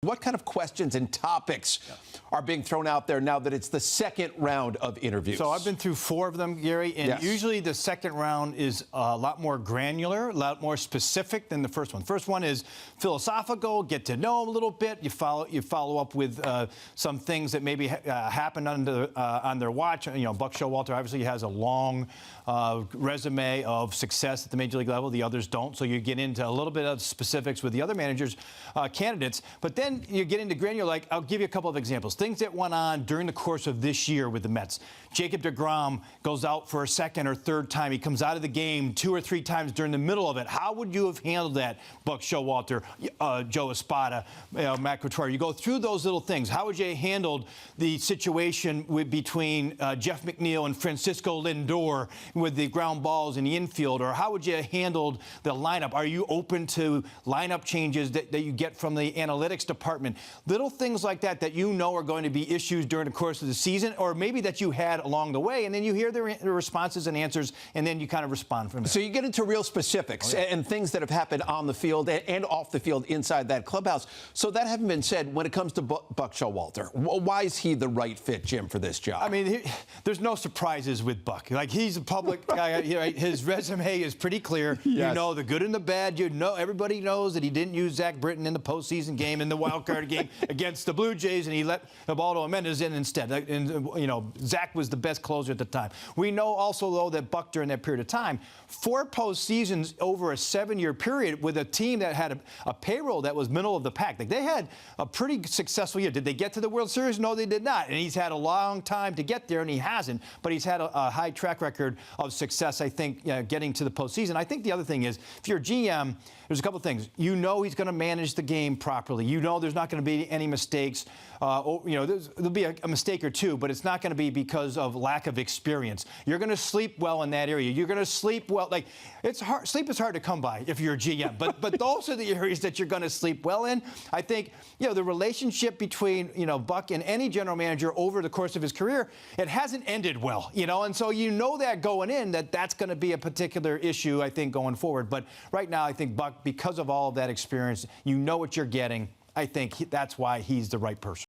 What kind of questions and topics are being thrown out there now that it's the second round of interviews? So I've been through 4 of them, Gary, and usually the second round is a lot more granular, a lot more specific than the first one. First one is philosophical, get to know them a little bit. You follow up with some things that maybe happened on their watch. You know, Buck Showalter obviously has a long resume of success at the major league level. The others don't, so you get into a little bit of specifics with the other managers, candidates. But then you get into granular, like I'll give you a couple of examples. Things that went on during the course of this year with the Mets. Jacob deGrom goes out for a second or third time. He comes out of the game 2 or 3 times during the middle of it. How would you have handled that, Buck Showalter, Joe Espada, Matt Couture? You go through those little things. How would you have handled the situation between Jeff McNeil and Francisco Lindor with the ground balls in the infield? Or how would you have handled the lineup? Are you open to lineup changes that you get from the analytics department? Little things like that that you know are going to be issues during the course of the season, or maybe that you had along the way, and then you hear their responses and answers, and then you kind of respond from there. So you get into real specifics and things that have happened on the field and off the field inside that clubhouse. So that having been said, when it comes to Buck Showalter, why is he the right fit, Jim, for this job? I mean, there's no surprises with Buck. Like, he's a public guy. His resume is pretty clear. You know the good and the bad. You know, everybody knows that he didn't use Zach Britton in the postseason game, in the wild card game against the Blue Jays, and he let Ubaldo Jimenez in instead. And, you know, Zach was the best closer at the time. We know also, though, that Buck, during that period of time, 4 postseasons over a 7-year period with a team that had a payroll that was middle of the pack. Like, they had a pretty successful year. Did they get to the World Series? No, they did not. And he's had a long time to get there, and he hasn't. But he's had a high track record of success, I think, getting to the postseason. I think the other thing is, if you're a GM, there's a couple things. You know he's going to manage the game properly. You know there's not going to be any mistakes. You know, there'll be a mistake or two, but it's not going to be because of lack of experience. You're going to sleep well in that area. You're going to sleep well. Like, it's hard. Sleep is hard to come by if you're a GM. But those are the areas that you're going to sleep well in. I think, you know, the relationship between, you know, Buck and any general manager over the course of his career, it hasn't ended well, you know. And so you know that going in, that's going to be a particular issue, I think, going forward. But right now, I think Buck, because of all of that experience, you know what you're getting. I think that's why he's the right person.